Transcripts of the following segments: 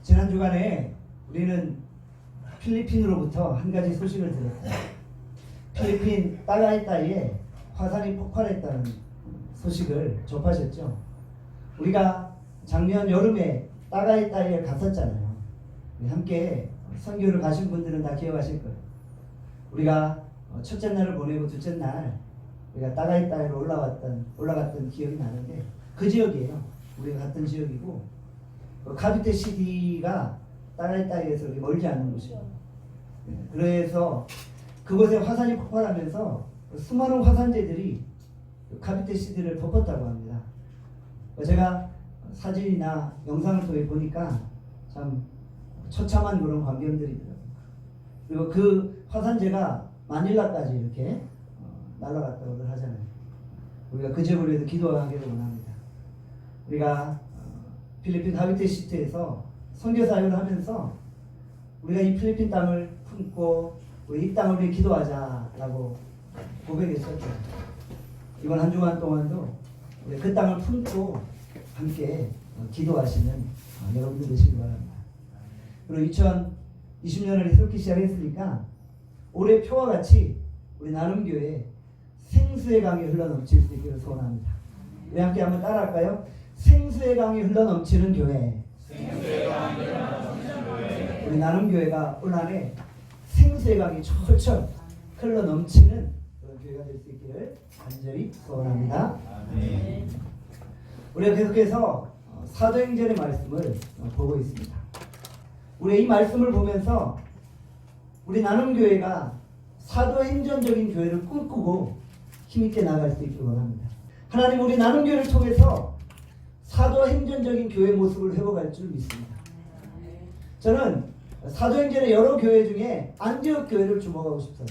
지난 주간에 우리는 필리핀으로부터 한 가지 소식을 들었어요. 필리핀 따가이따이에 화산이 폭발했다는 소식을 접하셨죠. 우리가 작년 여름에 따가이따이에 갔었잖아요. 함께 선교를 가신 분들은 다 기억하실 거예요. 우리가 첫째 날을 보내고 둘째 날 우리가 따가이따이로 올라갔던 기억이 나는데 그 지역이에요. 우리가 갔던 지역이고 카비테 시티가 따가이따이에서 멀지 않은 곳이에요. 그래서 그곳에 화산이 폭발하면서 수많은 화산재들이 카비테 시티를 덮었다고 합니다. 제가 사진이나 영상을 통해 보니까 참 처참한 그런 광경들이더라고요. 그리고 그 화산재가 마닐라까지 이렇게 날아갔다고 하잖아요. 우리가 그 지역을 위해서 기도하기를 원합니다. 우리가 필리핀 카비테 시티에서 선교 사역을 하면서 우리가 이 필리핀 땅을 품고 우리 이 땅을 위해 기도하자라고 고백했었죠. 이번 한 주간 동안도 우리 그 땅을 품고 함께 기도하시는 여러분들 되시기 바랍니다. 그리고 2020년을 새롭게 시작했으니까 올해 표와 같이 우리 나눔교회 생수의 강이 흘러넘칠 수 있기를 소원합니다. 우리 함께 한번 따라할까요? 생수의 강이 흘러넘치는 교회. 우리 나눔교회가 올 한해 생수의 강이 철철 흘러넘치는 그런 교회가 될 수 있기를 간절히 소원합니다. 우리가 계속해서 사도행전의 말씀을 보고 있습니다. 우리 이 말씀을 보면서 우리 나눔교회가 사도행전적인 교회를 꿈꾸고 힘있게 나아갈 수 있기를 원합니다. 하나님 우리 나눔교회를 통해서 사도행전적인 교회 모습을 회복할 줄 믿습니다. 저는 사도행전의 여러 교회 중에 안디옥 교회를 주목하고 싶어요.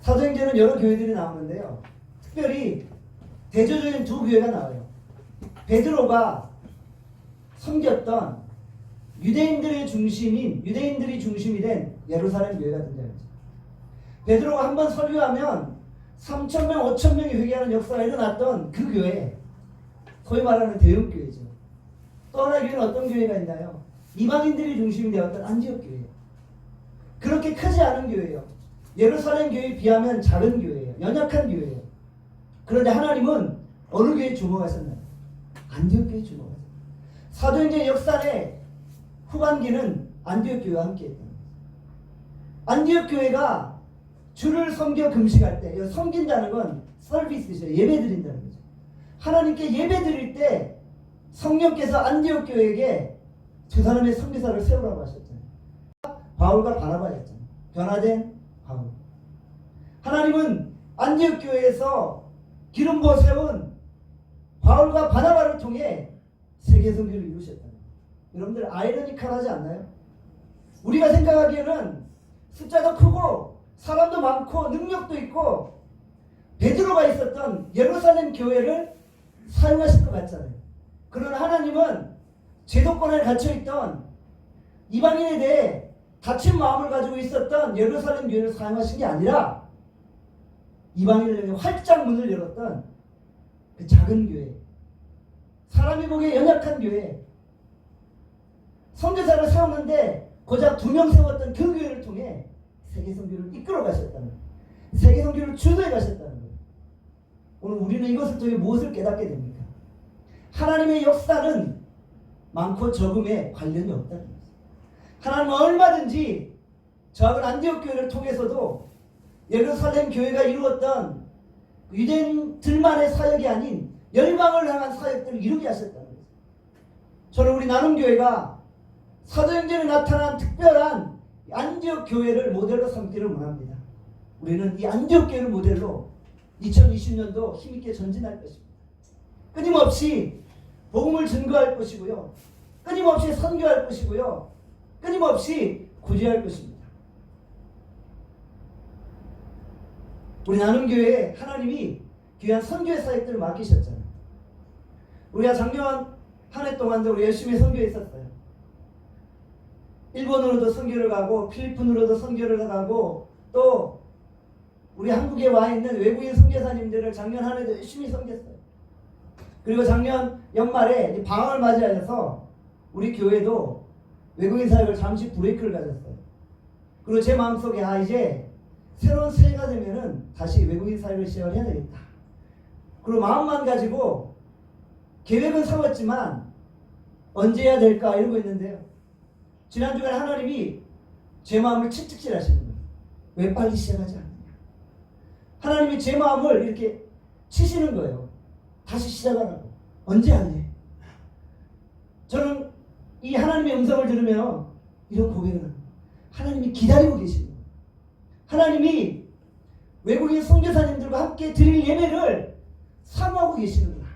사도행전은 여러 교회들이 나오는데요. 특별히 대조적인 두 교회가 나와요. 베드로가 섬겼던 유대인들이 중심이 된 예루살렘 교회가 등장했죠. 베드로가 한번 설교하면 3,000명, 5,000명이 회개하는 역사가 일어났던 그 교회, 소위 말하는 대형교회죠. 또 하나 교회는 어떤 교회가 있나요? 이방인들이 중심이 되었던 안디옥 교회예요. 그렇게 크지 않은 교회예요. 예루살렘 교회에 비하면 작은 교회예요. 연약한 교회예요. 그런데 하나님은 어느 교회에 주목하셨나요? 안디옥 교회에 주목하셨어요. 사도행전 역사의 후반기는 안디옥 교회와 함께했던 거예요. 안디옥 교회가 주를 섬겨 금식할 때, 섬긴다는 건 서비스죠. 예배 드린다는 거죠. 하나님께 예배 드릴 때 성령께서 안디옥 교회에게 두 사람의 선교사를 세우라고 하셨잖아요. 바울과 바나바였잖아요. 변화된 바울. 하나님은 안디옥 교회에서 기름 부어 세운 바울과 바나바를 통해 세계 선교를 이루셨다는 거예요. 여러분들 아이러니컬하지 않나요? 우리가 생각하기에는 숫자도 크고 사람도 많고 능력도 있고 베드로가 있었던 예루살렘 교회를 사용하실 것 같잖아요. 그러나 하나님은 제도권에 갇혀있던 이방인에 대해 닫힌 마음을 가지고 있었던 예루살렘 교회를 사용하신 게 아니라 이방인을 향해 활짝 문을 열었던 그 작은 교회, 사람이 보기에 연약한 교회, 선교사를 세웠는데 고작 2명 세웠던 그 교회를 통해 세계 선교를 이끌어 가셨다는 거예요. 세계 선교를 주도해 가셨다는 거예요. 오늘 우리는 이것을 통해 무엇을 깨닫게 됩니까? 하나님의 역사는 많고 적음에 관련이 없다는 거예요. 하나님은 얼마든지 작은 안디옥 교회를 통해서도 예루살렘 교회가 이루었던 유대인들만의 사역이 아닌 열방을 향한 사역들을 이루게 하셨다는 거예요. 저는 우리 나눔교회가 사도행전에 나타난 특별한 안디옥 교회를 모델로 삼기를 원합니다. 우리는 이 안디옥 교회를 모델로 2020년도 힘있게 전진할 것입니다. 끊임없이 복음을 증거할 것이고요. 끊임없이 선교할 것이고요. 끊임없이 구제할 것입니다. 우리 나눔교회에 하나님이 귀한 선교의 사역들을 맡기셨잖아요. 우리가 작년 한 해 동안도 우리 열심히 선교했었어요. 일본으로도 선교를 가고 필리핀으로도 선교를 가고 또 우리 한국에 와 있는 외국인 선교사님들을 작년 한 해도 열심히 섬겼어요. 그리고 작년 연말에 방학을 맞이하여서 우리 교회도 외국인 사역을 잠시 브레이크를 가졌어요. 그리고 제 마음속에 이제 새로운 새해가 되면은 다시 외국인 사역을 시작을 해야 되겠다. 그리고 마음만 가지고 계획은 세웠지만 언제 해야 될까 이러고 있는데요. 지난 주간에 하나님이 제 마음을 채찍질 하시는 거예요. 왜 빨리 시작하지 않느냐. 하나님이 제 마음을 이렇게 치시는 거예요. 다시 시작하라고. 언제 할래? 저는 이 하나님의 음성을 들으면 이런 고백을 합니다. 하나님이 기다리고 계시는 거예요. 하나님이 외국인 선교사님들과 함께 드릴 예배를 사모하고 계시는구나.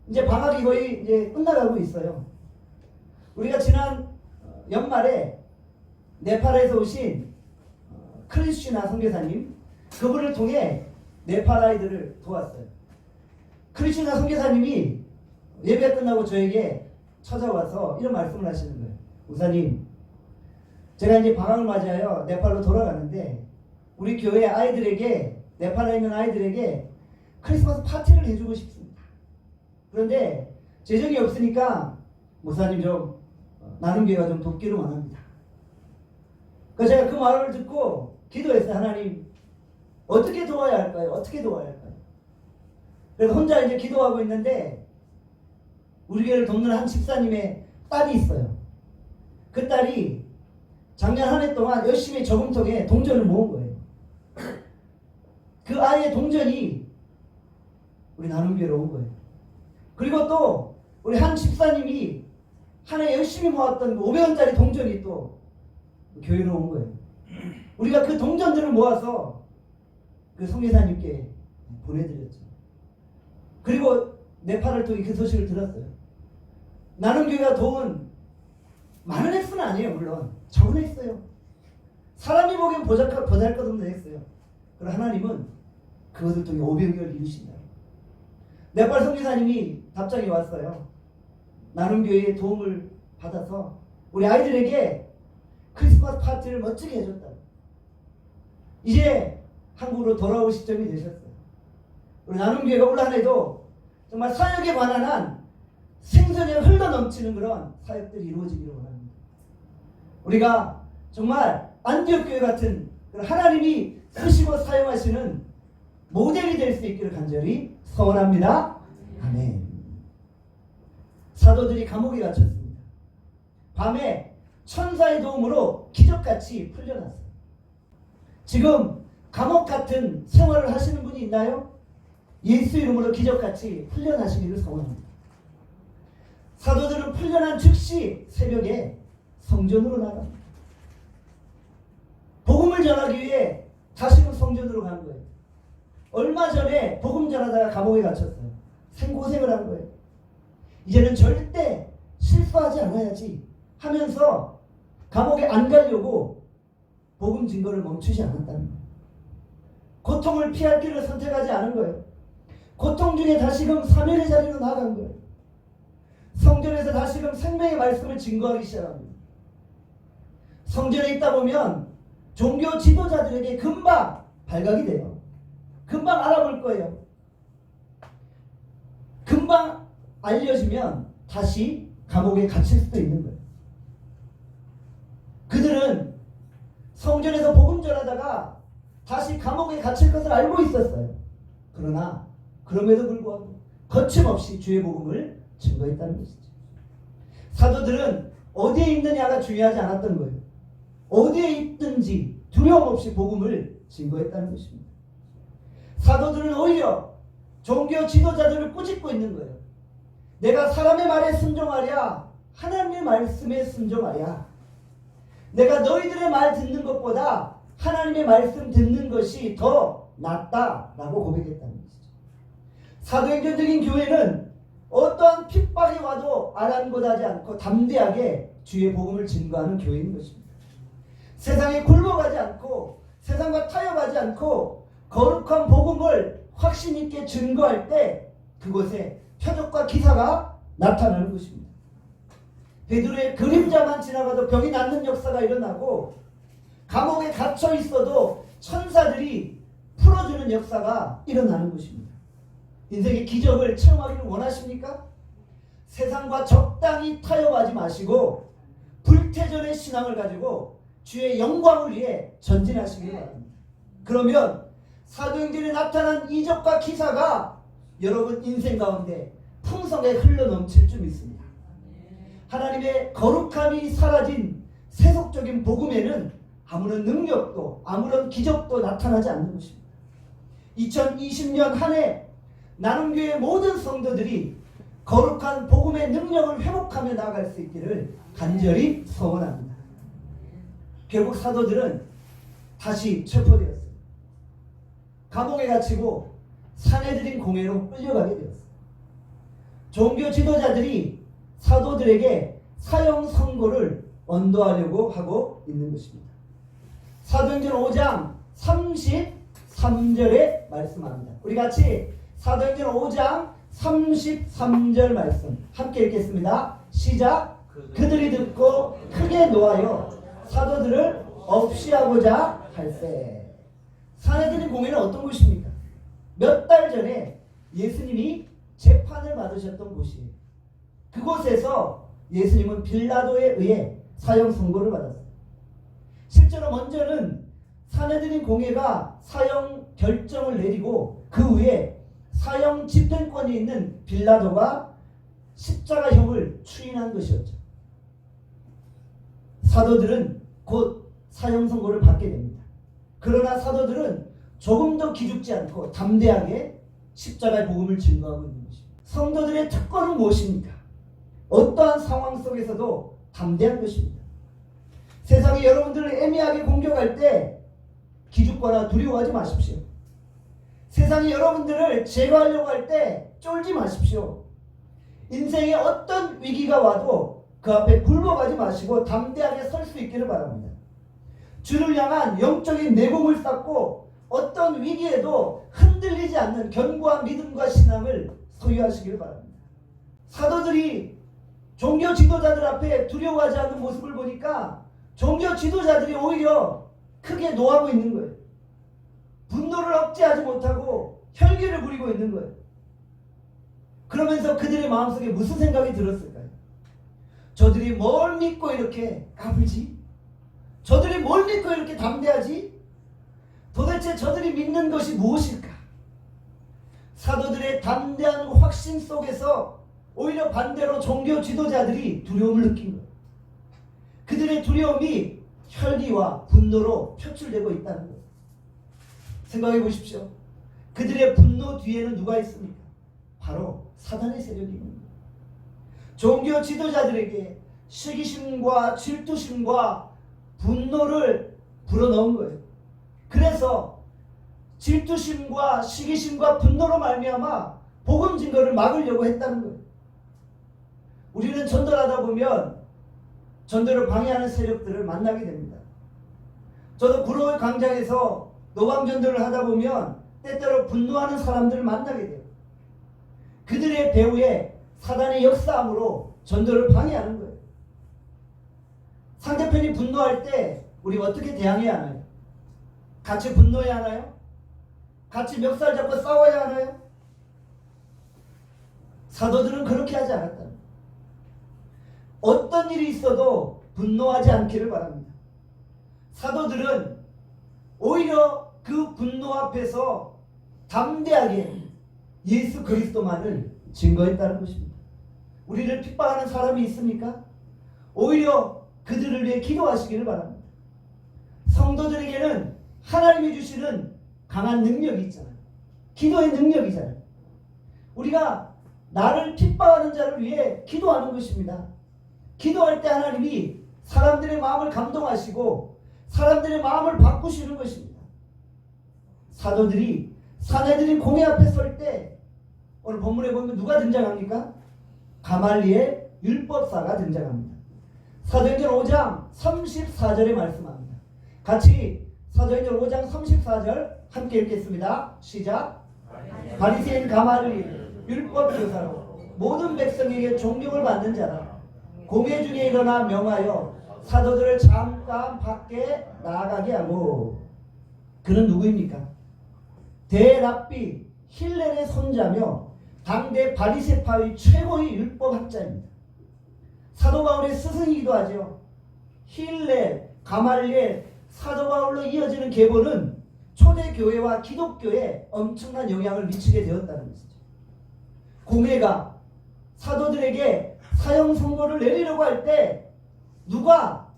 이제 방학이 거의 이제 끝나가고 있어요. 우리가 지난 연말에 네팔에서 오신 크리스티나 선교사님, 그분을 통해 네팔 아이들을 도왔어요. 크리스티나 선교사님이 예배가 끝나고 저에게 찾아와서 이런 말씀을 하시는 거예요. 목사님, 제가 이제 방학을 맞이하여 네팔로 돌아가는데 우리 교회 아이들에게, 네팔에 있는 아이들에게 크리스마스 파티를 해주고 싶습니다. 그런데 재정이 없으니까 목사님 좀 나눔교회가 좀 돕기를 원합니다. 그래서 제가 그 말을 듣고 기도했어요. 하나님, 어떻게 도와야 할까요? 어떻게 도와야 할까요? 그래서 혼자 이제 기도하고 있는데 우리 교회를 돕는 한 집사님의 딸이 있어요. 그 딸이 작년 한 해 동안 열심히 저금통에 동전을 모은 거예요. 그 아이의 동전이 우리 나눔교회로 온 거예요. 그리고 또 우리 한 집사님이 한 해 열심히 모았던 500원짜리 동전이 또 교회로 온 거예요. 우리가 그 동전들을 모아서 그 성교사님께 보내드렸죠. 그리고 네팔을 통해 그 소식을 들었어요. 나눔교회가 도운 많은 액수는 아니에요. 물론 적은 액수예요. 사람이 보기엔 보잘것없는 액수예요. 그러나 하나님은 그것을 통해 500을 이루신다. 네팔 선교사님이 답장이 왔어요. 나눔교회의 도움을 받아서 우리 아이들에게 크리스마스 파티를 멋지게 해줬다. 이제 한국으로 돌아올 시점이 되셨어요. 우리 나눔교회가 올 한 해도 정말 사역에 관한 한 생선에 흘러넘치는 그런 사역들이 이루어지기를 원합니다. 우리가 정말 안디옥 교회 같은 하나님이 쓰시고 사용하시는 모델이 될 수 있기를 간절히 소원합니다. 아멘. 사도들이 감옥에 갇혔습니다. 밤에 천사의 도움으로 기적같이 풀려났어요. 지금 감옥 같은 생활을 하시는 분이 있나요? 예수 이름으로 기적같이 풀려나시기를 소원합니다. 사도들은 풀려난 즉시 새벽에 성전으로 나갑니다. 복음을 전하기 위해 다시금 성전으로 간 거예요. 얼마 전에 복음 전하다가 감옥에 갇혔어요. 생고생을 한 거예요. 이제는 절대 실수하지 않아야지 하면서 감옥에 안 가려고 복음 증거를 멈추지 않았다는 거예요. 고통을 피할 길을 선택하지 않은 거예요. 고통 중에 다시금 사면의 자리로 나아간 거예요. 성전에서 다시금 생명의 말씀을 증거하기 시작합니다. 성전에 있다 보면 종교 지도자들에게 금방 발각이 돼요. 금방 알아볼 거예요. 금방 알려지면 다시 감옥에 갇힐 수도 있는 거예요. 그들은 성전에서 복음 전하다가 다시 감옥에 갇힐 것을 알고 있었어요. 그러나 그럼에도 불구하고 거침없이 주의 복음을 증거했다는 것이죠. 사도들은 어디에 있느냐가 중요하지 않았던 거예요. 어디에 있든지 두려움 없이 복음을 증거했다는 것입니다. 사도들은 오히려 종교 지도자들을 꾸짖고 있는 거예요. 내가 사람의 말에 순종하랴 하나님의 말씀에 순종하랴. 내가 너희들의 말 듣는 것보다 하나님의 말씀 듣는 것이 더 낫다라고 고백했다는 것이죠. 사도행전적인 교회는 어떠한 핍박이 와도 아랑곳하지 않고 담대하게 주의 복음을 증거하는 교회인 것입니다. 세상에 굴러가지 않고 세상과 타협하지 않고 거룩한 복음을 확신 있게 증거할 때 그곳에 표적과 기사가 나타나는 것입니다. 베드로의 그림자만 지나가도 병이 낫는 역사가 일어나고 감옥에 갇혀 있어도 천사들이 풀어주는 역사가 일어나는 것입니다. 인생의 기적을 체험하기를 원하십니까? 세상과 적당히 타협하지 마시고 불태전의 신앙을 가지고 주의 영광을 위해 전진하시길 바랍니다. 그러면 사도행전에 나타난 이적과 기사가 여러분 인생 가운데 풍성에 흘러넘칠 줄 믿습니다. 하나님의 거룩함이 사라진 세속적인 복음에는 아무런 능력도 아무런 기적도 나타나지 않는 것입니다. 2020년 한 해 나눔교회 모든 성도들이 거룩한 복음의 능력을 회복하며 나아갈 수 있기를 간절히 소원합니다. 결국 사도들은 다시 체포되었습니다. 감옥에 갇히고 산해드린 공회로 끌려가게 되었습니다. 종교 지도자들이 사도들에게 사형 선고를 언도하려고 하고 있는 것입니다. 사도행전 5장 33절에 말씀합니다. 우리 같이 사도행전 5장 33절 말씀 함께 읽겠습니다. 시작. 그들이 듣고 크게 노하여 사도들을 없이하고자 할세. 산해드린 공회는 어떤 곳입니까? 몇 달 전에 예수님이 재판을 받으셨던 곳이에요. 그곳에서 예수님은 빌라도에 의해 사형 선고를 받았어요. 실제로 먼저는 산해드린 공회가 사형 결정을 내리고 그 후에 사형 집행권이 있는 빌라도가 십자가형을 추인한 것이었죠. 사도들은 곧 사형 선고를 받게 됩니다. 그러나 사도들은 조금 더 기죽지 않고 담대하게 십자가의 복음을 증거하고 있는 것입니다. 성도들의 특권은 무엇입니까? 어떠한 상황 속에서도 담대한 것입니다. 세상이 여러분들을 애매하게 공격할 때 기죽거나 두려워하지 마십시오. 세상이 여러분들을 제거하려고 할 때 쫄지 마십시오. 인생에 어떤 위기가 와도 그 앞에 굴복하지 마시고 담대하게 설 수 있기를 바랍니다. 주를 향한 영적인 내공을 쌓고 어떤 위기에도 흔들리지 않는 견고한 믿음과 신앙을 소유하시길 바랍니다. 사도들이 종교 지도자들 앞에 두려워하지 않는 모습을 보니까 종교 지도자들이 오히려 크게 노하고 있는 거예요. 분노를 억제하지 못하고 혈기를 부리고 있는 거예요. 그러면서 그들의 마음속에 무슨 생각이 들었을까요? 저들이 뭘 믿고 이렇게 까불지? 저들이 뭘 믿고 이렇게 담대하지? 도대체 저들이 믿는 것이 무엇일까? 사도들의 담대한 확신 속에서 오히려 반대로 종교 지도자들이 두려움을 느낀 거예요. 그들의 두려움이 혈기와 분노로 표출되고 있다는 거예요. 생각해 보십시오. 그들의 분노 뒤에는 누가 있습니까? 바로 사단의 세력이 있는 거예요. 종교 지도자들에게 시기심과 질투심과 분노를 불어넣은 거예요. 그래서 질투심과 시기심과 분노로 말미암아 복음 증거를 막으려고 했다는 거예요. 우리는 전도하다 보면 전도를 방해하는 세력들을 만나게 됩니다. 저도 구로의 광장에서 노방전도를 하다 보면 때때로 분노하는 사람들을 만나게 돼요. 그들의 배후에 사단의 역사함으로 전도를 방해하는 거예요. 상대편이 분노할 때 우리 어떻게 대항해야 하나요? 같이 분노해야 하나요? 같이 멱살 잡고 싸워야 하나요? 사도들은 그렇게 하지 않았다. 어떤 일이 있어도 분노하지 않기를 바랍니다. 사도들은 오히려 그 분노 앞에서 담대하게 예수 그리스도만을 증거했다는 것입니다. 우리를 핍박하는 사람이 있습니까? 오히려 그들을 위해 기도하시기를 바랍니다. 성도들에게는 하나님이 주시는 강한 능력이 있잖아요. 기도의 능력이잖아요. 우리가 나를 핍박하는 자를 위해 기도하는 것입니다. 기도할 때 하나님이 사람들의 마음을 감동하시고 사람들의 마음을 바꾸시는 것입니다. 사도들이 산해드린 공회 앞에 설 때 오늘 본문에 보면 누가 등장합니까? 가말리엘 율법사가 등장합니다. 사도행전 5장 34절에 말씀합니다. 같이 사도행전 5장 34절 함께 읽겠습니다. 시작. 바리새인 가말리엘 율법교사로 모든 백성에게 존경을 받는 자라. 공회 중에 일어나 명하여 사도들을 잠깐 밖에 나가게 하고. 그는 누구입니까? 대랍비 힐렐의 손자며 당대 바리새파의 최고의 율법학자입니다. 사도 바울의 스승이기도 하죠. 힐렐, 가말리엘, 사도 바울로 이어지는 계보는 초대 교회와 기독교에 엄청난 영향을 미치게 되었다는 것이죠. 공회가 사도들에게 사형 선고를 내리려고 할 때 누가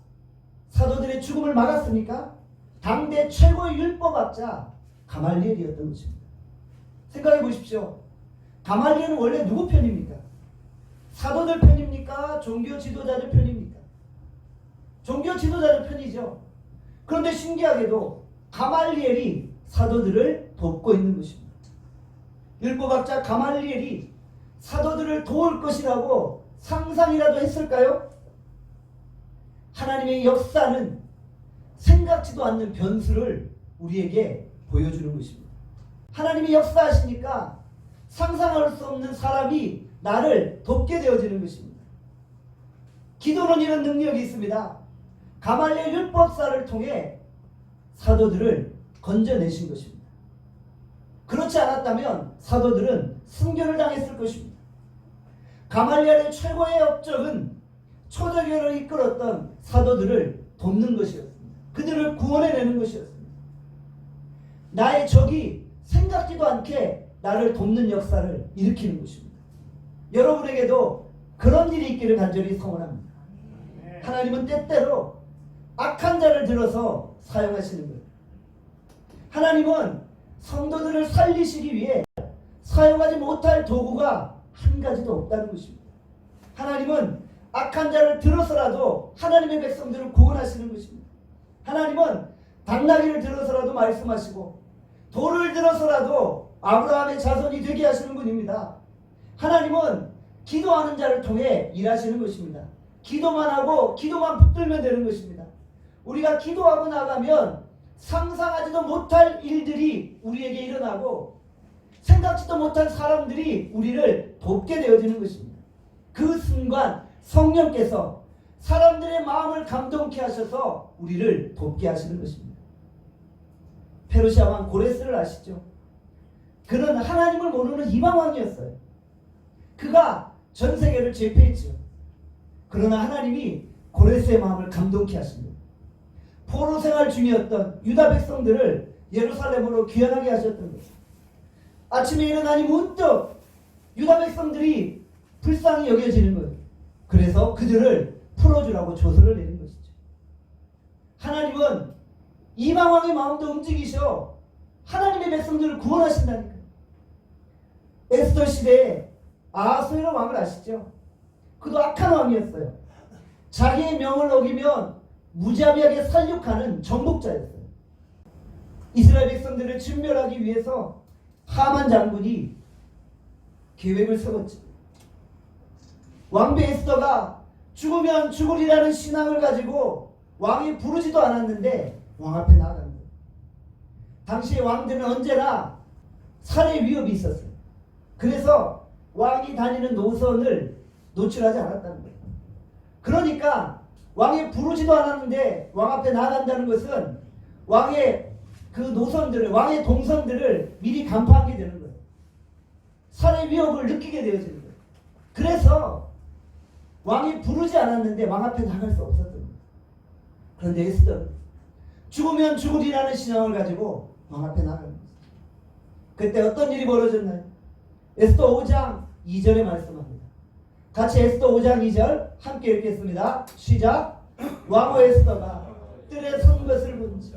사도들의 죽음을 막았습니까? 당대 최고의 율법학자 가말리엘이었던 것입니다. 생각해 보십시오. 가말리엘은 원래 누구 편입니까? 사도들 편입니까? 종교 지도자들 편입니까? 종교 지도자들 편이죠. 그런데 신기하게도 가말리엘이 사도들을 돕고 있는 것입니다. 율법학자 가말리엘이 사도들을 도울 것이라고 상상이라도 했을까요? 하나님의 역사는 생각지도 않는 변수를 우리에게 보여주는 것입니다. 하나님이 역사하시니까 상상할 수 없는 사람이 나를 돕게 되어지는 것입니다. 기도는 이런 능력이 있습니다. 가말리엘 율법사를 통해 사도들을 건져내신 것입니다. 그렇지 않았다면 사도들은 순교를 당했을 것입니다. 가말리엘의 최고의 업적은 초대교회를 이끌었던 사도들을 돕는 것이었습니다. 그들을 구원해내는 것이었습니다. 나의 적이 생각지도 않게 나를 돕는 역사를 일으키는 것입니다. 여러분에게도 그런 일이 있기를 간절히 소원합니다. 하나님은 때때로 악한 자를 들어서 사용하시는 거예요. 하나님은 성도들을 살리시기 위해 사용하지 못할 도구가 한 가지도 없다는 것입니다. 하나님은 악한 자를 들어서라도 하나님의 백성들을 구원하시는 것입니다. 하나님은 당나귀를 들어서라도 말씀하시고 돌을 들어서라도 아브라함의 자손이 되게 하시는 분입니다. 하나님은 기도하는 자를 통해 일하시는 것입니다. 기도만 하고 기도만 붙들면 되는 것입니다. 우리가 기도하고 나가면 상상하지도 못할 일들이 우리에게 일어나고 생각지도 못한 사람들이 우리를 돕게 되어지는 것입니다. 그 순간 성령께서 사람들의 마음을 감동케 하셔서 우리를 돕게 하시는 것입니다. 페르시아 왕 고레스를 아시죠? 그는 하나님을 모르는 이방 왕이었어요. 그가 전 세계를 제패했죠. 그러나 하나님이 고레스의 마음을 감동케 하십니다. 포로 생활 중이었던 유다 백성들을 예루살렘으로 귀환하게 하셨던 것입니다. 아침에 일어나니 문득 유다 백성들이 불쌍히 여겨지는 거예요. 그래서 그들을 풀어주라고 조서를 내린 것이죠. 하나님은 이방 왕의 마음도 움직이셔 하나님의 백성들을 구원하신다니까요. 에스더 시대에 아하수에로 왕을 아시죠? 그도 악한 왕이었어요. 자기의 명을 어기면 무자비하게 살육하는 정복자였어요. 이스라엘 백성들을 진멸하기 위해서 하만 장군이 계획을 세웠죠. 왕비 에스더가 죽으면 죽으리라는 신앙을 가지고 왕이 부르지도 않았는데 왕 앞에 나간 거예요. 당시의 왕들은 언제나 살해 위협이 있었어요. 그래서 왕이 다니는 노선을 노출하지 않았다는 거예요. 그러니까 왕이 부르지도 않았는데 왕 앞에 나간다는 것은 왕의 그 노선들을, 왕의 동선들을 미리 간파하게 되는 거예요. 살해 위협을 느끼게 되어지는 거예요. 그래서 왕이 부르지 않았는데 왕 앞에 나갈 수 없었던 거예요. 그런데 에스더는 죽으면 죽으리라는 신앙을 가지고 왕 앞에 나간 거예요. 그때 어떤 일이 벌어졌나요? 에스더 5장 2절에 말씀합니다. 같이 에스더 5장 2절 함께 읽겠습니다. 시작. 왕후 에스더가 뜰에 선 것을 본지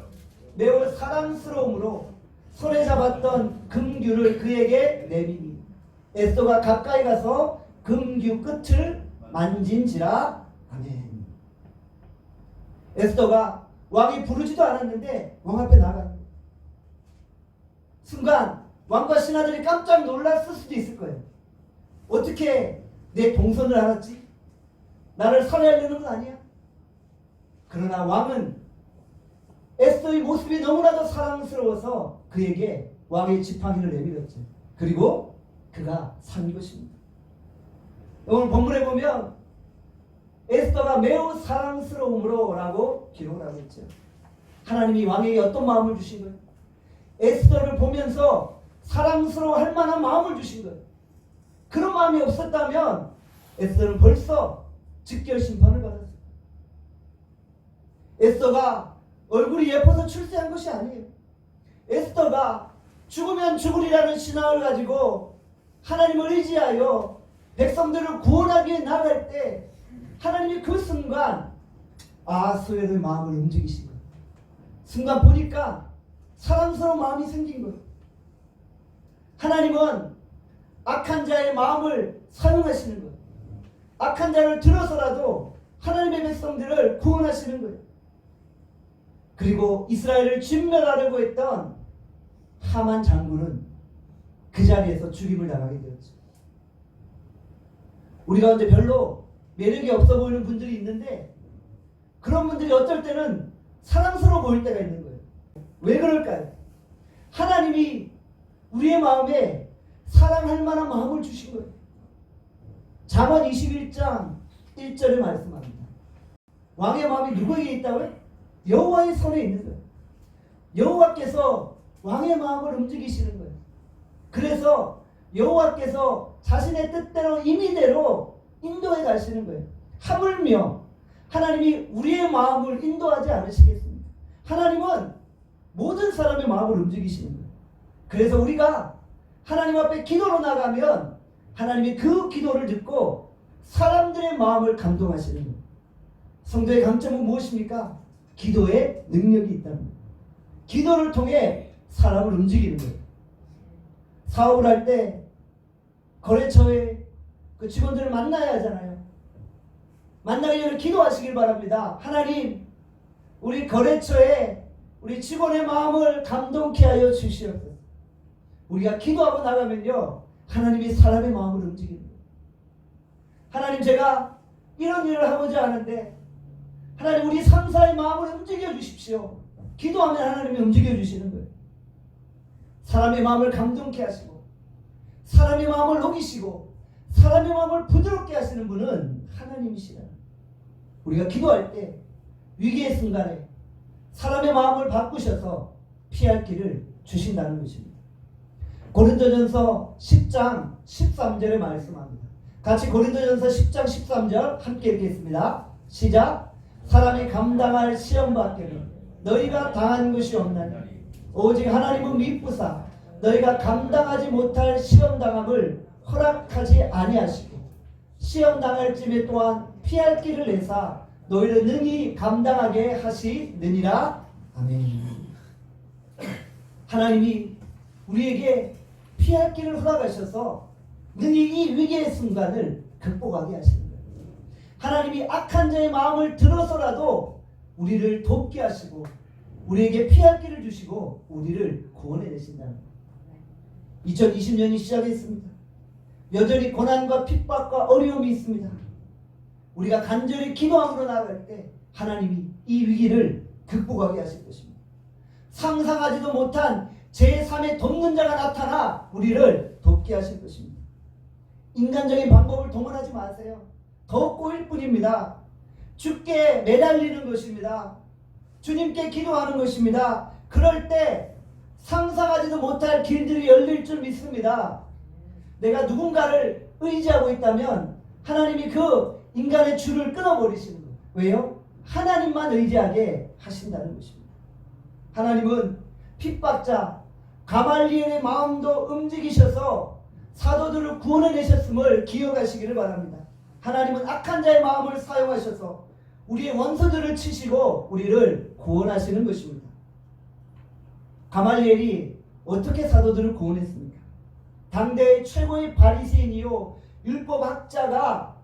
매우 사랑스러움으로 손에 잡았던 금규를 그에게 내미니 에스더가 가까이 가서 금규 끝을 만진지라. 아멘. 에스더가 왕이 부르지도 않았는데 왕 앞에 나간 순간 왕과 신하들이 깜짝 놀랐을 수도 있을 거예요. 어떻게 내 동선을 알았지? 나를 살해하려는 건 아니야? 그러나 왕은 에스더의 모습이 너무나도 사랑스러워서 그에게 왕의 지팡이를 내밀었죠. 그리고 그가 산 것입니다. 오늘 본문에 보면 에스더가 매우 사랑스러움으로 라고 기록을 하고 있죠. 하나님이 왕에게 어떤 마음을 주신 거예요? 에스더를 보면서 사랑스러워할 만한 마음을 주신 거예요. 그런 마음이 없었다면 에스더는 벌써 즉결 심판을 받았어요. 에스더가 얼굴이 예뻐서 출세한 것이 아니에요. 에스더가 죽으면 죽으리라는 신앙을 가지고 하나님을 의지하여 백성들을 구원하기 위해 나갈 때 하나님이 그 순간 아하수에로의 마음을 움직이신 거예요. 순간 보니까 사랑스러운 마음이 생긴 거예요. 하나님은 악한 자의 마음을 사용하시는 거예요. 악한 자를 들어서라도 하나님의 백성들을 구원하시는 거예요. 그리고 이스라엘을 진멸하려고 했던 하만 장군은 그 자리에서 죽임을 당하게 되었죠. 우리 가운데 별로 매력이 없어 보이는 분들이 있는데 그런 분들이 어떨 때는 사랑스러워 보일 때가 있는 거예요. 왜 그럴까요? 하나님이 우리의 마음에 사랑할 만한 마음을 주신 거예요. 잠언 21장 1절에 말씀합니다. 왕의 마음이 누구에게 있다고요? 여호와의 손에 있는 거예요. 여호와께서 왕의 마음을 움직이시는 거예요. 그래서 여호와께서 자신의 뜻대로 임의대로 인도해 가시는 거예요. 하물며 하나님이 우리의 마음을 인도하지 않으시겠습니까? 하나님은 모든 사람의 마음을 움직이시는 거예요. 그래서 우리가 하나님 앞에 기도로 나가면 하나님이 그 기도를 듣고 사람들의 마음을 감동하시는 거예요. 성도의 강점은 무엇입니까? 기도에 능력이 있다는 거예요. 기도를 통해 사람을 움직이는 거예요. 사업을 할 때 거래처에 그 직원들을 만나야 하잖아요. 만나기 전에 기도하시길 바랍니다. 하나님, 우리 거래처에 우리 직원의 마음을 감동케 하여 주시옵소서. 우리가 기도하고 나가면요, 하나님이 사람의 마음을 움직이는 거예요. 하나님, 제가 이런 일을 하고자 하는데 하나님, 우리 상사의 마음을 움직여 주십시오. 기도하면 하나님이 움직여 주시는 거예요. 사람의 마음을 감동케 하시고 사람의 마음을 녹이시고 사람의 마음을 부드럽게 하시는 분은 하나님이시라. 우리가 기도할 때 위기의 순간에 사람의 마음을 바꾸셔서 피할 길을 주신다는 것입니다. 고린도전서 10장 13절에 말씀합니다. 같이 고린도전서 10장 13절 함께 읽겠습니다. 시작. 사람이 감당할 시험 밖에는 너희가 당한 것이 없나니 오직 하나님은 미쁘사 너희가 감당하지 못할 시험 당함을 허락하지 아니하시고 시험 당할 쯤에 또한 피할 길을 내사 너희를 능히 감당하게 하시느니라. 아멘. 하나님이 우리에게 피할 길을 허락하셔서 능히 이 위기의 순간을 극복하게 하시는 거예요. 하나님이 악한 자의 마음을 들어서라도 우리를 돕게 하시고 우리에게 피할 길을 주시고 우리를 구원해 내신다는 거예요. 2020년이 시작했습니다. 여전히 고난과 핍박과 어려움이 있습니다. 우리가 간절히 기도함으로 나아갈 때 하나님이 이 위기를 극복하게 하실 것입니다. 상상하지도 못한 제3의 돕는 자가 나타나 우리를 돕게 하실 것입니다. 인간적인 방법을 동원하지 마세요. 더 꼬일 뿐입니다. 주께 매달리는 것입니다. 주님께 기도하는 것입니다. 그럴 때 상상하지도 못할 길들이 열릴 줄 믿습니다. 내가 누군가를 의지하고 있다면 하나님이 그 인간의 줄을 끊어버리시는 거예요. 왜요? 하나님만 의지하게 하신다는 것입니다. 하나님은 핍박자 가말리엘의 마음도 움직이셔서 사도들을 구원해내셨음을 기억하시기를 바랍니다. 하나님은 악한 자의 마음을 사용하셔서 우리의 원수들을 치시고 우리를 구원하시는 것입니다. 가말리엘이 어떻게 사도들을 구원했습니까? 당대의 최고의 바리새인이요 율법학자가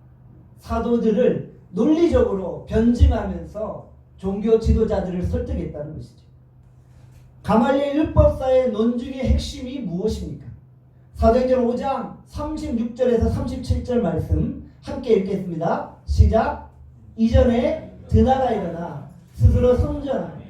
사도들을 논리적으로 변증하면서 종교 지도자들을 설득했다는 것이죠. 가말리엘 율법사의 논중의 핵심이 무엇입니까? 사도행전 5장 36절에서 37절 말씀 함께 읽겠습니다. 시작. 이전에 드나가 일어나 스스로 선전하며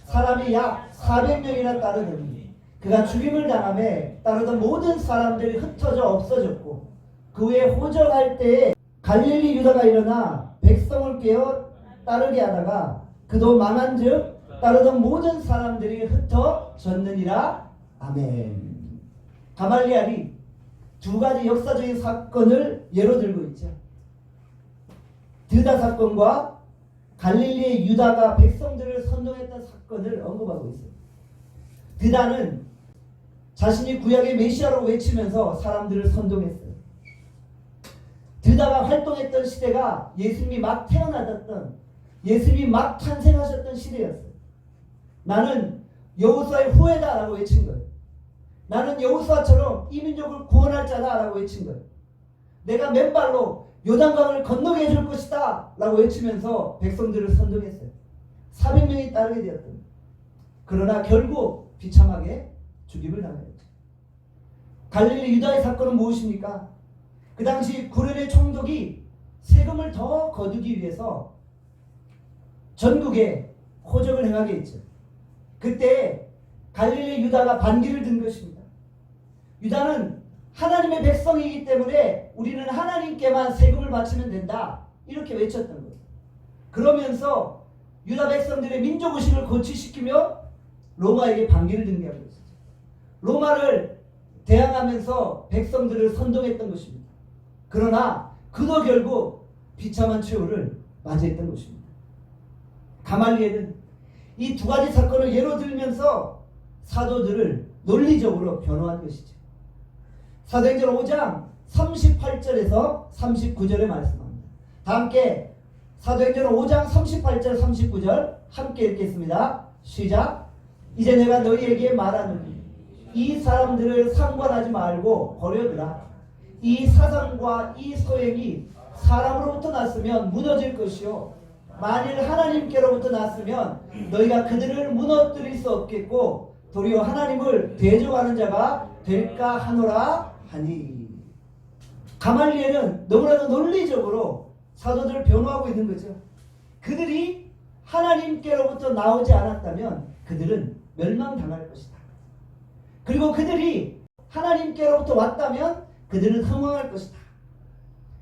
사람이 약 400명이나 따르더니 그가 죽임을 당하며 따르던 모든 사람들이 흩어져 없어졌고 그 후에 호적할 때에 갈릴리 유다가 일어나 백성을 깨어 따르게 하다가 그도 망한즉 따르던 모든 사람들이 흩어졌느니라. 아멘. 가말리엘이 두 가지 역사적인 사건을 예로 들고 있죠. 드다 사건과 갈릴리의 유다가 백성들을 선동했던 사건을 언급하고 있어요. 드다는 자신이 구약의 메시아라고 외치면서 사람들을 선동했어요. 드다가 활동했던 시대가 예수님이 막 태어나셨던, 예수님이 막 탄생하셨던 시대였어요. 나는 여호수아의 후예다라고 외친 거예요. 나는 여호수아처럼 이 민족을 구원할 자다라고 외친 거예요. 내가 맨발로 요단강을 건너게 해줄 것이다 라고 외치면서 백성들을 선동했어요. 400명이 따르게 되었던 거예요. 그러나 결국 비참하게 죽임을 당하였죠. 갈릴리 유다의 사건은 무엇입니까? 그 당시 구련의 총독이 세금을 더 거두기 위해서 전국에 호적을 행하게 했죠. 그때 갈릴리 유다가 반기를 든 것입니다. 유다는 하나님의 백성이기 때문에 우리는 하나님께만 세금을 바치면 된다, 이렇게 외쳤던 거예요. 그러면서 유다 백성들의 민족의식을 고취시키며 로마에게 반기를 등게 한 것이죠. 로마를 대항하면서 백성들을 선동했던 것입니다. 그러나 그도 결국 비참한 최후를 맞이했던 것입니다. 가말리엘은 이 두 가지 사건을 예로 들면서 사도들을 논리적으로 변호한 것이죠. 사도행전 5장 38절에서 39절에 말씀합니다. 다 함께 사도행전 5장 38절 39절 함께 읽겠습니다. 시작. 이제 내가 너희에게 말하노니 이 사람들을 상관하지 말고 버려두라. 이 사상과 이 소행이 사람으로부터 났으면 무너질 것이요, 만일 하나님께로부터 났으면 너희가 그들을 무너뜨릴 수 없겠고 도리어 하나님을 대적하는 자가 될까 하노라 하니. 가말리엘은 너무나도 논리적으로 사도들을 변호하고 있는 거죠. 그들이 하나님께로부터 나오지 않았다면 그들은 멸망당할 것이다. 그리고 그들이 하나님께로부터 왔다면 그들은 흥왕할 것이다.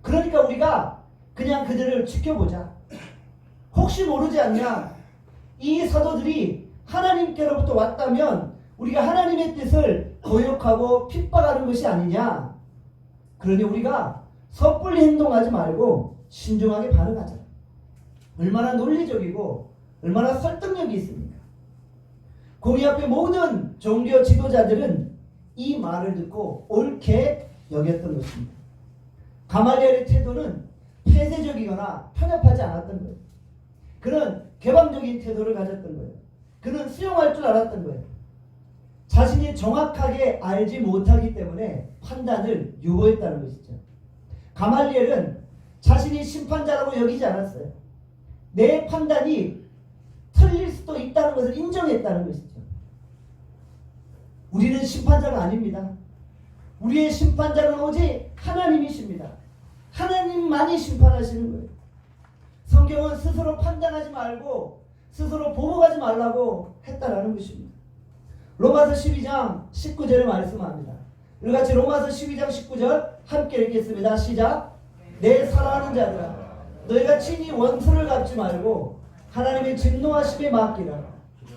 그러니까 우리가 그냥 그들을 지켜보자. 혹시 모르지 않냐, 이 사도들이 하나님께로부터 왔다면 우리가 하나님의 뜻을 거역하고 핍박하는 것이 아니냐. 그러니 우리가 섣불리 행동하지 말고 신중하게 반응하자. 얼마나 논리적이고 얼마나 설득력이 있습니까? 공의 앞에 모든 종교 지도자들은 이 말을 듣고 옳게 여겼던 것입니다. 가말리엘의 태도는 폐쇄적이거나 편협하지 않았던 거예요. 그는 개방적인 태도를 가졌던 거예요. 그는 수용할 줄 알았던 거예요. 자신이 정확하게 알지 못하기 때문에 판단을 유보했다는 것이죠. 가말리엘은 자신이 심판자라고 여기지 않았어요. 내 판단이 틀릴 수도 있다는 것을 인정했다는 것이죠. 우리는 심판자가 아닙니다. 우리의 심판자는 오직 하나님이십니다. 하나님만이 심판하시는 거예요. 성경은 스스로 판단하지 말고 스스로 보복하지 말라고 했다라는 것입니다. 로마서 12장 19절에 말씀합니다. 우리 같이 로마서 12장 19절 함께 읽겠습니다. 시작. 내 사랑하는 자들아, 너희가 친히 원수를 갚지 말고 하나님의 진노하심에 맡기라.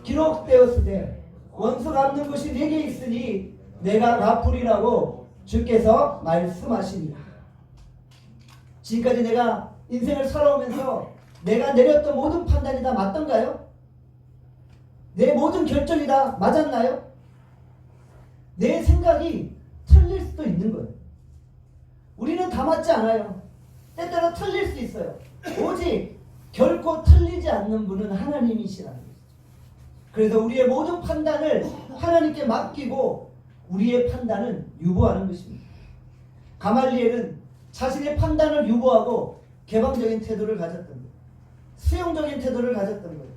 기록되었으되 원수 갚는 것이 내게 있으니 내가 갚으리라고 주께서 말씀하십니다. 지금까지 내가 인생을 살아오면서 내가 내렸던 모든 판단이 다 맞던가요? 내 모든 결정이 다 맞았나요? 내 생각이 틀릴 수도 있는 거예요. 우리는 다 맞지 않아요. 때때로 틀릴 수 있어요. 오직 결코 틀리지 않는 분은 하나님이시라는 거죠. 그래서 우리의 모든 판단을 하나님께 맡기고 우리의 판단은 유보하는 것입니다. 가말리엘은 자신의 판단을 유보하고 개방적인 태도를 가졌던 거예요. 수용적인 태도를 가졌던 거예요.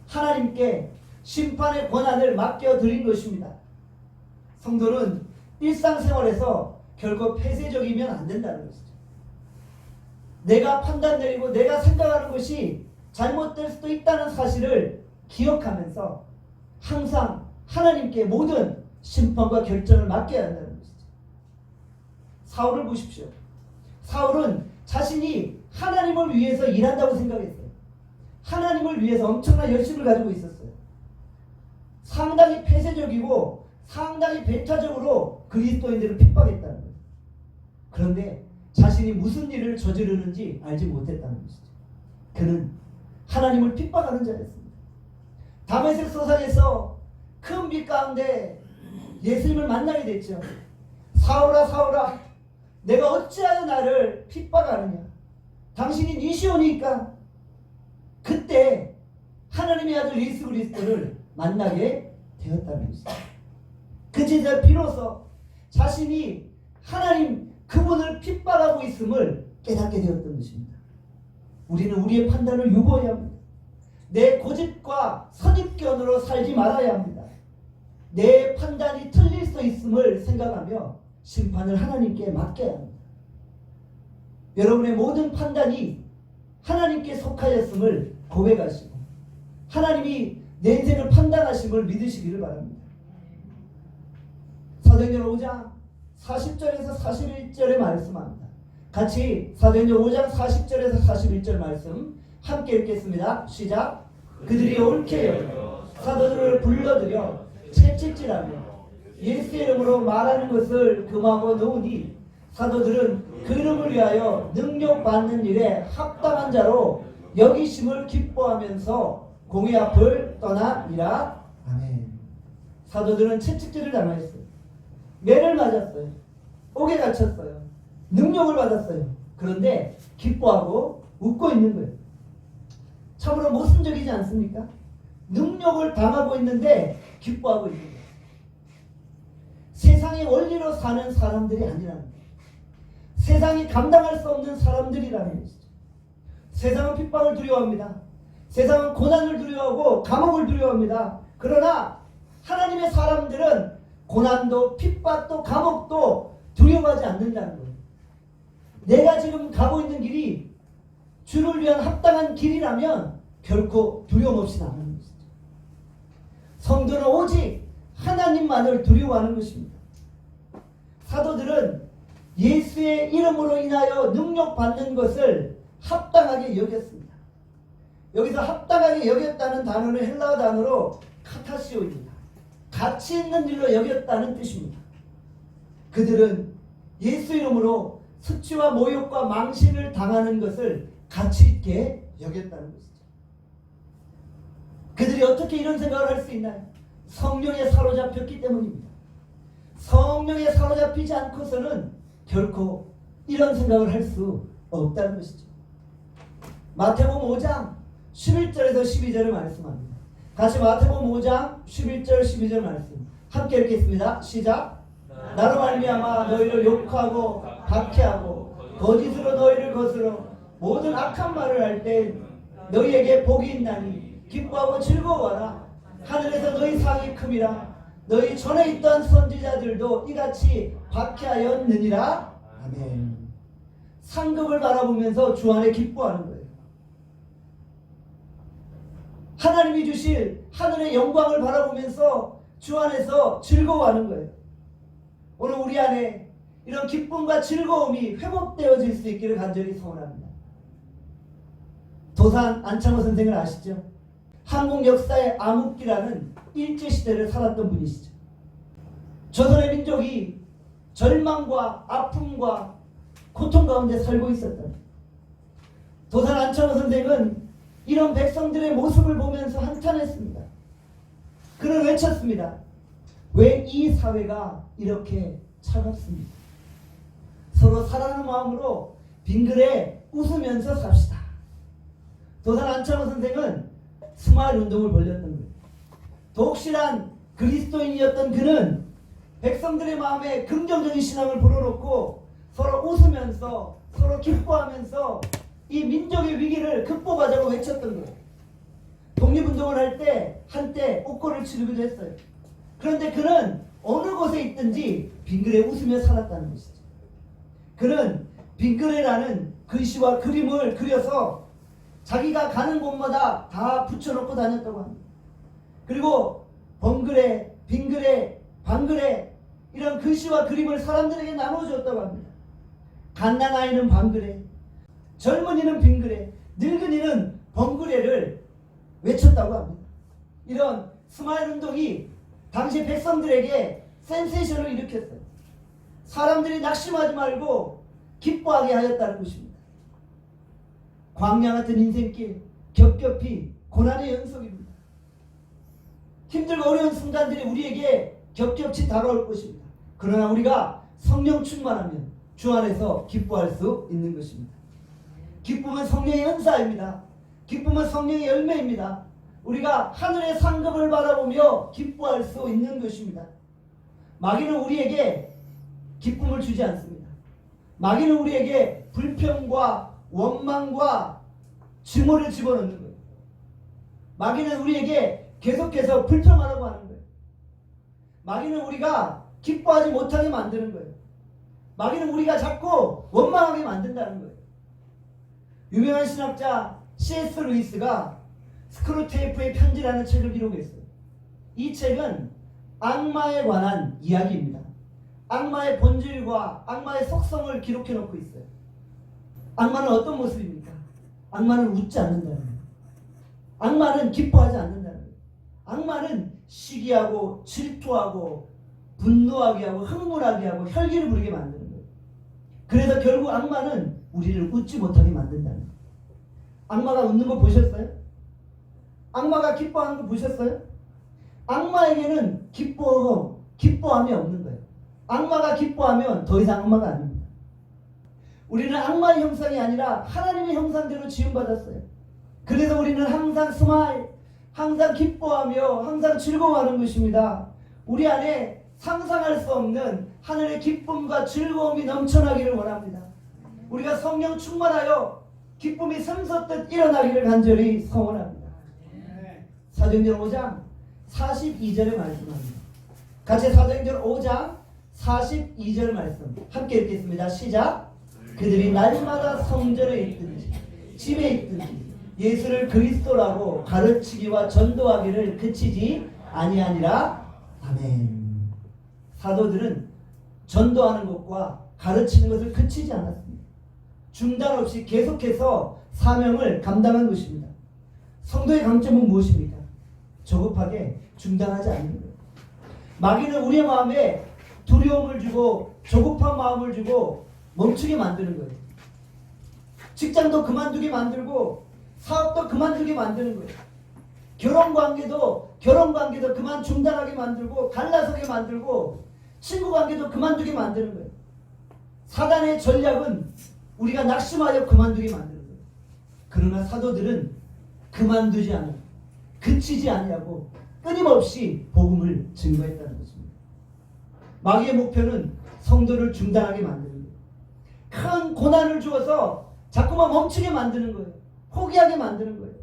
하나님께 심판의 권한을 맡겨드린 것입니다. 성도는 일상생활에서 결코 폐쇄적이면 안 된다는 것이죠. 내가 판단 내리고 내가 생각하는 것이 잘못될 수도 있다는 사실을 기억하면서 항상 하나님께 모든 심판과 결정을 맡겨야 한다는 것이죠. 사울을 보십시오. 사울은 자신이 하나님을 위해서 일한다고 생각했어요. 하나님을 위해서 엄청난 열심을 가지고 있었어요. 상당히 폐쇄적이고 상당히 배타적으로 그리스도인들을 핍박했다는 거예요. 그런데 자신이 무슨 일을 저지르는지 알지 못했다는 것이죠. 그는 하나님을 핍박하는 자였습니다. 다메섹 소상에서 큰 빛 가운데 예수님을 만나게 됐죠. 사울아 사울아 내가 어찌하여 나를 핍박하느냐. 당신이 네 시온이니까. 그때 하나님의 아들 예수 그리스도를 만나게 되었다는 것이죠. 그 제자 비로소 자신이 하나님 그분을 핍박하고 있음을 깨닫게 되었던 것입니다. 우리는 우리의 판단을 유보해야 합니다. 내 고집과 선입견으로 살지 말아야 합니다. 내 판단이 틀릴 수 있음을 생각하며 심판을 하나님께 맡겨야 합니다. 여러분의 모든 판단이 하나님께 속하였음을 고백하시고 하나님이 내 인생을 판단하심을 믿으시기를 바랍니다. 사도행전 5장 40절에서 41절에 말씀합니다. 같이 사도행전 5장 40절에서 41절 말씀 함께 읽겠습니다. 시작. 그들이 옳게 여겨 사도들을 불러들여 채찍질하며 예수의 이름으로 말하는 것을 금하고 놓으니 사도들은 그 이름을 위하여 능력받는 일에 합당한 자로 여기심을 기뻐하면서 공회 앞을 떠나니라. 아멘. 사도들은 채찍질을 당했어요. 매를 맞았어요. 옥에 갇혔어요. 능력을 받았어요. 그런데 기뻐하고 웃고 있는 거예요. 참으로 모순적이지 않습니까? 능력을 당하고 있는데 기뻐하고 있는 거예요. 세상의 원리로 사는 사람들이 아니라는 거예요. 세상이 감당할 수 없는 사람들이라는 것이죠. 세상은 핍박을 두려워합니다. 세상은 고난을 두려워하고 감옥을 두려워합니다. 그러나 하나님의 사람들은 고난도 핍박도 감옥도 두려워하지 않는다는 거예요. 내가 지금 가고 있는 길이 주를 위한 합당한 길이라면 결코 두려움 없이 나가는 것이죠. 성도는 오직 하나님만을 두려워하는 것입니다. 사도들은 예수의 이름으로 인하여 능력받는 것을 합당하게 여겼습니다. 여기서 합당하게 여겼다는 단어는 헬라어 단어로 카타시오입니다. 가치 있는 일로 여겼다는 뜻입니다. 그들은 예수 이름으로 수치와 모욕과 망신을 당하는 것을 가치 있게 여겼다는 것이죠. 그들이 어떻게 이런 생각을 할 수 있나요? 성령에 사로잡혔기 때문입니다. 성령에 사로잡히지 않고서는 결코 이런 생각을 할 수 없다는 것이죠. 마태복음 5장 11절에서 12절을 말씀합니다. 다시 마태복음 5장 11절 12절 말씀 함께 읽겠습니다. 시작. 나로 말미암아 너희를 욕하고 박해하고 거짓으로 너희를 거스러 모든 악한 말을 할 때 너희에게 복이 있나니 기뻐하고 즐거워하라. 하늘에서 너희 상이 큼이라. 너희 전에 있던 선지자들도 이같이 박해하였느니라. 아멘. 상급을 바라보면서 주 안에 기뻐하는 거예요. 하나님이 주실 하늘의 영광을 바라보면서 주 안에서 즐거워하는 거예요. 오늘 우리 안에 이런 기쁨과 즐거움이 회복되어질 수 있기를 간절히 소원합니다. 도산 안창호 선생을 아시죠? 한국 역사의 암흑기라는 일제시대를 살았던 분이시죠. 조선의 민족이 절망과 아픔과 고통 가운데 살고 있었다. 도산 안창호 선생은 이런 백성들의 모습을 보면서 한탄했습니다. 그는 외쳤습니다. 왜 이 사회가 이렇게 차갑습니까? 서로 사랑하는 마음으로 빙그레 웃으면서 삽시다. 도산 안창호 선생은 스마일 운동을 벌였던 거예요. 독실한 그리스도인이었던 그는 백성들의 마음에 긍정적인 신앙을 불어넣고 서로 웃으면서 서로 기뻐하면서 이 민족의 위기를 극복하자고 외쳤던 거예요. 독립운동을 할 때 한때 옥고를 치르기도 했어요. 그런데 그는 어느 곳에 있든지 빙그레 웃으며 살았다는 것이죠. 그는 빙그레라는 글씨와 그림을 그려서 자기가 가는 곳마다 다 붙여놓고 다녔다고 합니다. 그리고 번그레, 빙그레, 방그레 이런 글씨와 그림을 사람들에게 나눠주었다고 합니다. 갓난아이는 방그레, 젊은이는 빙그레, 늙은이는 번그레를 외쳤다고 합니다. 이런 스마일 운동이 당시 백성들에게 센세이션을 일으켰어요. 사람들이 낙심하지 말고 기뻐하게 하였다는 것입니다. 광야 같은 인생길 겹겹이 고난의 연속입니다. 힘들고 어려운 순간들이 우리에게 겹겹이 다가올 것입니다. 그러나 우리가 성령 충만하면 주 안에서 기뻐할 수 있는 것입니다. 기쁨은 성령의 은사입니다. 기쁨은 성령의 열매입니다. 우리가 하늘의 상급을 바라보며 기뻐할 수 있는 것입니다. 마귀는 우리에게 기쁨을 주지 않습니다. 마귀는 우리에게 불평과 원망과 증오를 집어넣는 거예요. 마귀는 우리에게 계속해서 불평하라고 하는 거예요. 마귀는 우리가 기뻐하지 못하게 만드는 거예요. 마귀는 우리가 자꾸 원망하게 만든다는 거예요. 유명한 신학자 C.S. 루이스가 스크루테이프의 편지라는 책을 기록했어요. 이 책은 악마에 관한 이야기입니다. 악마의 본질과 악마의 속성을 기록해 놓고 있어요. 악마는 어떤 모습입니까? 악마는 웃지 않는다는 거예요. 악마는 기뻐하지 않는다는 거예요. 악마는 시기하고 질투하고 분노하게 하고 흥분하게 하고 혈기를 부리게 만드는 거예요. 그래서 결국 악마는 우리를 웃지 못하게 만든다는 거예요. 악마가 웃는 거 보셨어요? 악마가 기뻐하는 거 보셨어요? 악마에게는 기뻐함이 없는 거예요. 악마가 기뻐하면 더 이상 악마가 아닙니다. 우리는 악마의 형상이 아니라 하나님의 형상대로 지음받았어요. 그래서 우리는 항상 스마일, 항상 기뻐하며 항상 즐거워하는 것입니다. 우리 안에 상상할 수 없는 하늘의 기쁨과 즐거움이 넘쳐나기를 원합니다. 우리가 성령 충만하여 기쁨이 샘솟듯 일어나기를 간절히 소원합니다. 사도행전 5장 42절의 말씀합니다. 같이 사도행전 5장 42절 말씀 함께 읽겠습니다. 시작. 그들이 날마다 성전에 있든지 집에 있든지 예수를 그리스도라고 가르치기와 전도하기를 그치지 아니하니라. 아멘. 사도들은 전도하는 것과 가르치는 것을 그치지 않았습니다. 중단 없이 계속해서 사명을 감당한 것입니다. 성도의 강점은 무엇입니까? 조급하게 중단하지 않는 거예요. 마귀는 우리의 마음에 두려움을 주고 조급한 마음을 주고 멈추게 만드는 거예요. 직장도 그만두게 만들고 사업도 그만두게 만드는 거예요. 결혼관계도 그만 중단하게 만들고 갈라서게 만들고 친구관계도 그만두게 만드는 거예요. 사단의 전략은 우리가 낙심하여 그만두게 만드는 거예요. 그러나 사도들은 그만두지 않아 그치지 아니하고 끊임없이 복음을 증거했다는 것입니다. 마귀의 목표는 성도를 중단하게 만드는 거예요. 큰 고난을 주어서 자꾸만 멈추게 만드는 거예요. 포기하게 만드는 거예요.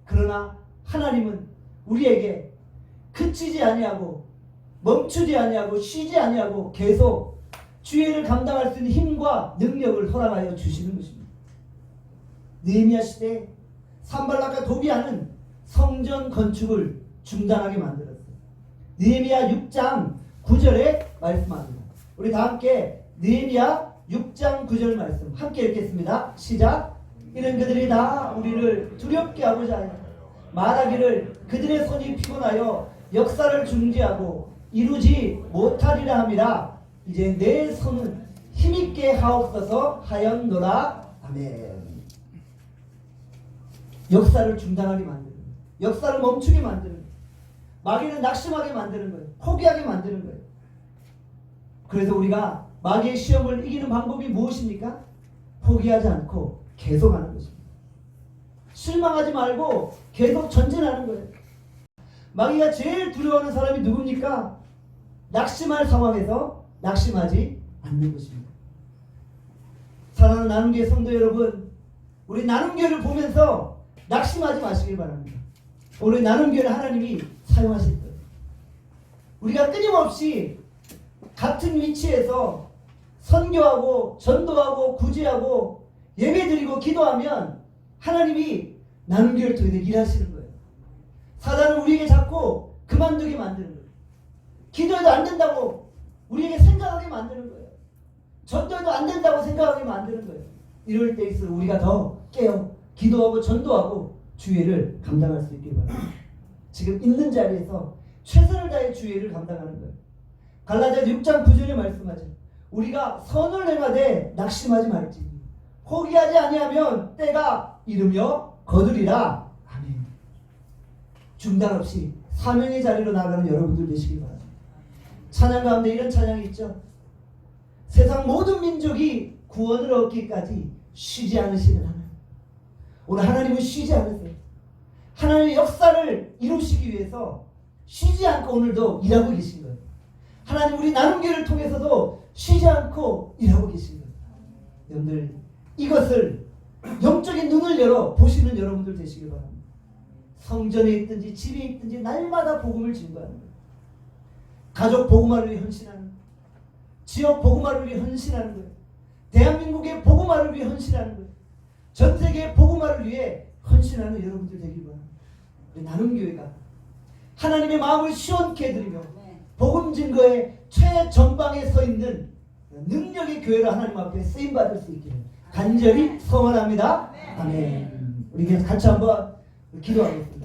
그러나 하나님은 우리에게 그치지 아니하고 멈추지 아니하고 쉬지 아니하고 계속 주의를 감당할 수 있는 힘과 능력을 허락하여 주시는 것입니다. 느헤미야 시대에 산발락과 도비아는 성전 건축을 중단하게 만들었어요. 느헤미야 6장 9절에 말씀합니다. 우리 다 함께 느헤미야 6장 9절 말씀 함께 읽겠습니다. 시작. 이는 그들이 다 우리를 두렵게 하고자 하여 말하기를 그들의 손이 피곤하여 역사를 중지하고 이루지 못하리라 함이라. 이제 내 손은 힘있게 하옵소서 하였노라. 아멘. 역사를 중단하게 만드는 거예요. 역사를 멈추게 만드는 거예요. 마귀는 낙심하게 만드는 거예요. 포기하게 만드는 거예요. 그래서 우리가 마귀의 시험을 이기는 방법이 무엇입니까? 포기하지 않고 계속하는 것입니다. 실망하지 말고 계속 전진하는 거예요. 마귀가 제일 두려워하는 사람이 누굽니까? 낙심할 상황에서 낙심하지 않는 것입니다. 사랑하는 나눔교회 성도 여러분, 우리 나눔교회를 보면서 낙심하지 마시길 바랍니다. 우리 나눔교회를 하나님이 사용하실 거예요. 우리가 끊임없이 같은 위치에서 선교하고 전도하고 구제하고 예배드리고 기도하면 하나님이 나눔교회를 통해서 일하시는 거예요. 사단은 우리에게 자꾸 그만두게 만드는 거예요. 기도해도 안 된다고 우리에게 생각하게 만드는 거예요. 전도해도 안 된다고 생각하게 만드는 거예요. 이럴 때일수록 우리가 더 깨어 기도하고 전도하고 주의를 감당할 수 있길 바랍니다. 지금 있는 자리에서 최선을 다해 주의를 감당하는 거예요. 갈라디아서 6장 9절에 말씀하죠. 우리가 선을 행하되 낙심하지 말지. 포기하지 아니하면 때가 이르며 거두리라. 아멘. 중단 없이 사명의 자리로 나가는 여러분들 되시길 바랍니다. 찬양 가운데 이런 찬양이 있죠. 세상 모든 민족이 구원을 얻기까지 쉬지 않으시는 하나님. 오늘 하나님은 쉬지 않으세요. 하나님의 역사를 이루시기 위해서 쉬지 않고 오늘도 일하고 계신 거예요. 하나님 우리 나눔교회를 통해서도 쉬지 않고 일하고 계신 거예요. 여러분들 이것을 영적인 눈을 열어 보시는 여러분들 되시길 바랍니다. 성전에 있든지 집에 있든지 날마다 복음을 증거하는 거예요. 가족 복음화를 위해 헌신하는 거예요. 지역 복음화를 위해 헌신하는 거예요. 대한민국의 복음화를 위해 헌신하는 거예요. 전 세계의 복음화를 위해 헌신하는 여러분들 되길 바랍니다. 우리 나눔교회가 하나님의 마음을 시원케 해드리며 복음 증거의 최전방에 서 있는 능력의 교회로 하나님 앞에 쓰임받을 수 있기를 간절히 소원합니다. 아멘. 우리 같이 한번 기도하겠습니다.